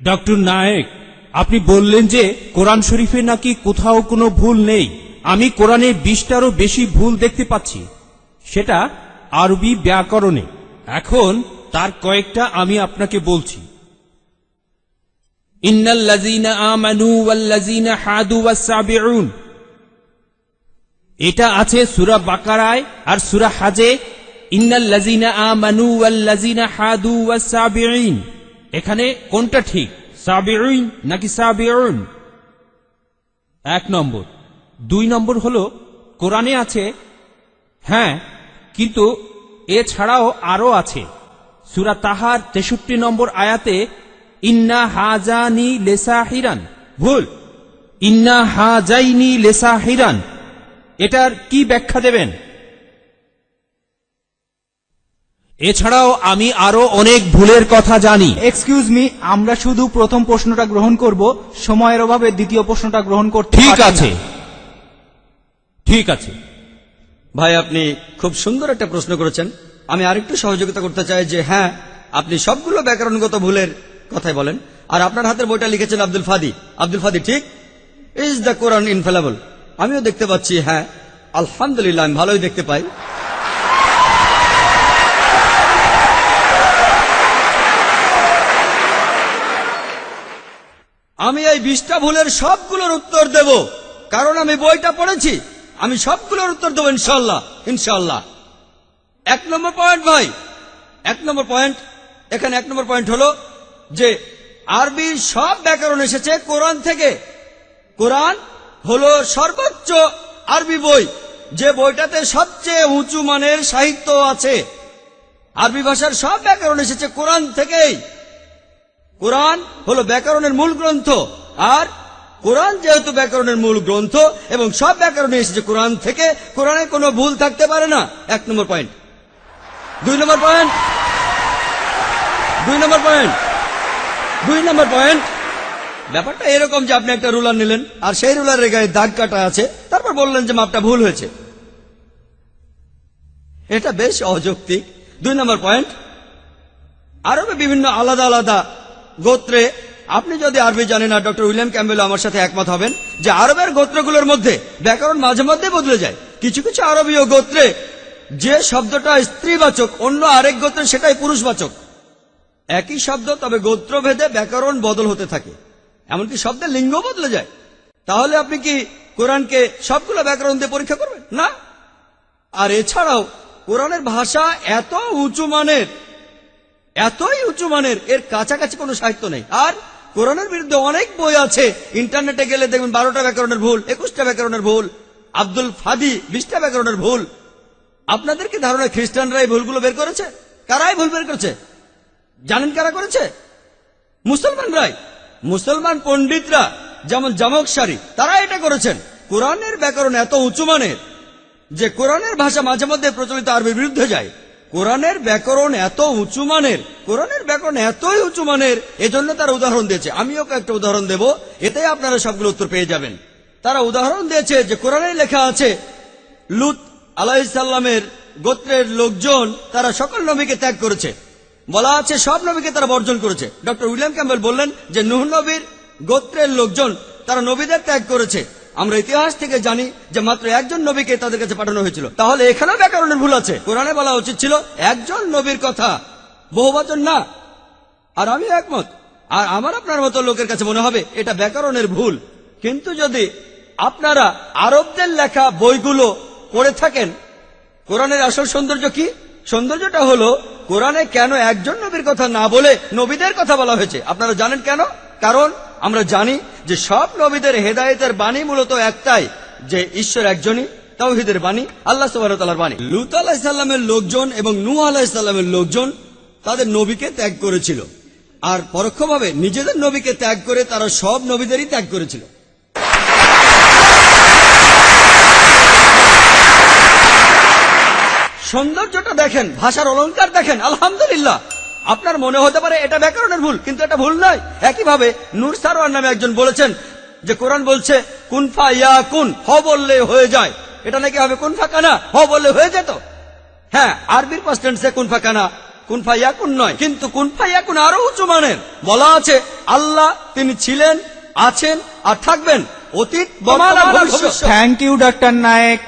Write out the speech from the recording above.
Doctor Naik, আপনি বললেন যে কোরআন শরীফে নাকি কোথাও কোনো ভুল নেই। আমি কোরআনে 20টারও বেশি ভুল দেখতে পাচ্ছি, সেটা আরবি ব্যাকরণে। এখন তার কয়েকটা আমি আপনাকে বলছি। ইন্নাল্লাযীনা আমানু ওয়াল্লাযীনা হাদু ওয়াস-সাবিউন, এটা আছে সূরা বাকারায় আর সূরা হাজে। ইন্নাল্লাযীনা আমানু ওয়াল্লাযীনা হাদু ওয়াস-সাবিউন, এখানে কোনটা ঠিক, সাবিউন নাকি সাবিউন? 1 নম্বর। 2 নম্বর হলো কোরআনে আছে, হ্যাঁ, কিন্তু এছাড়াও আরো আছে। সূরা তাহার 63 নম্বর আয়াতে ইন্না হাজানি লেসাহিরান, ভুল, ইন্না হাজাইনি লেসাহিরান, এটার কি ব্যাখ্যা দেবেন? এছাড়াও আমি আরো অনেক ভুলের কথা জানি। এক্সকিউজ মি, আমরা শুধু প্রথম প্রশ্নটা গ্রহণ করব, সময়ের অভাবে দ্বিতীয় প্রশ্নটা গ্রহণ করতে ঠিক পারছি না। আছে, ঠিক আছে। ভাই, আপনি খুব সুন্দর একটা প্রশ্ন করেছেন। আমি আরেকটু সহযোগিতা করতে চাই যে হ্যাঁ, আপনি সবগুলো ব্যাকরণগত ভুলের কথাই বলেন, আর আপনার হাতের বইটা লিখেছেন আব্দুল ফাদি। আব্দুল ফাদি ঠিক, ইজ দ্য কোরআন ইনফেলেবল। আমিও দেখতে পাচ্ছি, হ্যাঁ আলহামদুলিল্লাহ, আমি ভালোই দেখতে পাই। আমি এই 20টা ভুলের সবগুলোর উত্তর দেব, কারণ আমি বইটা পড়েছি। আমি সবগুলোর উত্তর দেবো ইনশাল্লাহ, ইনশাল্লাহ। 1 নম্বর পয়েন্ট ভাই, 1 নম্বর পয়েন্ট, এখানে 1 নম্বর পয়েন্ট হলো যে আরবির সব ব্যাকরণ এসেছে কোরআন থেকে। কোরআন হলো সর্বোচ্চ আরবি বই, যে বইটাতে সবচেয়ে উঁচু মানের সাহিত্য আছে। আরবি ভাষার সব ব্যাকরণ এসেছে কোরআন থেকেই। কোরআন হলো ব্যাকরণের মূল গ্রন্থ, আর কোরআন যেহেতু ব্যাকরণের মূল গ্রন্থ এবং সব ব্যাকরণে এসেছে কোরআন থেকে, কোরআনে কোনো ভুল থাকতে পারে না। 1 নম্বর পয়েন্ট। 2 নম্বর পয়েন্ট, 2 নম্বর পয়েন্ট, 2 নম্বর পয়েন্ট। ব্যাপারটা এরকম যে আপনি একটা রুলার নিলেন, আর সেই রুলারের গায়ে দাগ কাটা আছে, তারপর বললেন যে মাপটা ভুল হয়েছে। এটা বেশ অযৌক্তিক। 2 নম্বর পয়েন্ট, আরবে বিভিন্ন আলাদা আলাদা গোত্রে, আপনি যদি আরবি জানেন, আর ডক্টর উইলিয়াম ক্যাম্বেল আমার সাথে একমত হবেন যে আরবের গোত্রগুলোর মধ্যে ব্যাকরণ মাঝে মধ্যে বদলে যায়। কিছু কিছু আরবীয় গোত্রে যে শব্দটা স্ত্রীবাচক, অন্য আরেক গোত্রে সেটাই পুরুষবাচক। একই শব্দ, তবে গোত্রভেদে ব্যাকরণ বদল হতে থাকে, এমনকি শব্দের লিঙ্গ বদলে যায়। তাহলে আপনি কি কোরআনকে সবগুলো ব্যাকরণ দিয়ে পরীক্ষা করবেন? না। আর এছাড়াও কোরআনের ভাষা এত উঁচু মানের, এতই উঁচু মানের, এর কাছাকাছি কোনো সাহিত্য নেই। আর কোরআনের বিরুদ্ধে অনেক বই আছে, ইন্টারনেটে গেলে দেখবেন 12টা ব্যাকরণের ভুল, 21টা ব্যাকরণের ভুল, আব্দুল ফাদি 20টা ব্যাকরণের ভুল। আপনাদের কি ধারণা খ্রিস্টানরা এই ভুলগুলো বের করেছে? কারাই ভুল বের করেছে জানেন? কারা করেছে? মুসলমানরাই। মুসলমান পণ্ডিতরা, যেমন জামকশারি, তারা এটা করেছেন। কোরআনের ব্যাকরণ এত উঁচু মানের যে কোরআনের ভাষা মাঝে মধ্যে প্রচলিত আরবির বিরুদ্ধে যায়। কোরআনের ব্যাকরণ এত উঁচু মানের, কোরআনের ব্যাকরণ এতই উঁচু মানের, এজন্য তারা উদাহরণ দিয়েছে। আমিও কয়েকটা উদাহরণ দেব, এতে আপনারা সবগুলো উত্তর পেয়ে যাবেন। তারা উদাহরণ দিয়েছে যে কোরআনে লেখা আছে লূত আলাইহিস সালামের গোত্রের লোকজন তারা সকল নবীকে ত্যাগ করেছে। বলা আছে সব নবীকে তারা বর্জন করেছে। ডক্টর উইলিয়াম ক্যাম্বেল বললেন যে নূহ নবীর গোত্রের লোকজন তারা নবীদের ত্যাগ করেছে। আমরা ইতিহাস থেকে জানি যে মাত্র একজন নবীকে তাদের কাছে পাঠানো হয়েছিল। তাহলে এখানেও ব্যাকরণের ভুল আছে। কোরআনে বলা উচিত ছিল একজন নবীর কথা, বহুবচন না। আর আমি একমত, আর আমার আপনার মতো লোকের কাছে মনে হবে এটা ব্যাকরণের ভুল। কিন্তু যদি আপনারা আরবদের লেখা বইগুলো পড়ে থাকেন, কোরআনের আসল সৌন্দর্য কি? সৌন্দর্যটা হলো কোরআনে কেন একজন নবীর কথা না বলে নবীদের কথা বলা হয়েছে। আপনারা জানেন কেন? কারণ আমরা জানি যে সব নবীদের হেদায়েতের বাণী মূলত একটাই, যে ঈশ্বর একজনই, তাওহীদের বাণী, আল্লাহ সুবহানাহু ওয়া তাআলার বাণী। লূত আলাইহিস সালামের লোকজন এবং নূহ আলাইহিস সালামের লোকজন তাদের নবীকে ত্যাগ করেছিল, আর পরোক্ষভাবে নিজেদের নবীকে ত্যাগ করে তারা সব নবীদেরই ত্যাগ করেছিল। সৌন্দর্যটা দেখেন, ভাষার অলংকার দেখেন, আলহামদুলিল্লাহ। আপনার মনে হতে পারে এটা ব্যাকরণের ভুল, কিন্তু এটা ভুল নয়। একইভাবে নূর সারওয়ার নামে একজন বলেছেন যে কোরআন বলছে কুনফা ইয়া কুন, হ বললে হয়ে যায়। এটা নাকি হবে কুনফা কানা, হ বললে হয়ে যেত। হ্যাঁ, আরবির পাস্ট টেন্সে কুনফা কানা কুন ফায়াকুন নয়, কিন্তু কুন ফায়াকুন আরো উঁচু মানের। বলা আছে আল্লাহ তিনি ছিলেন, আছেন আর থাকবেন, অতীত, বর্তমান আর ভবিষ্যৎ। Thank you doctor Naik.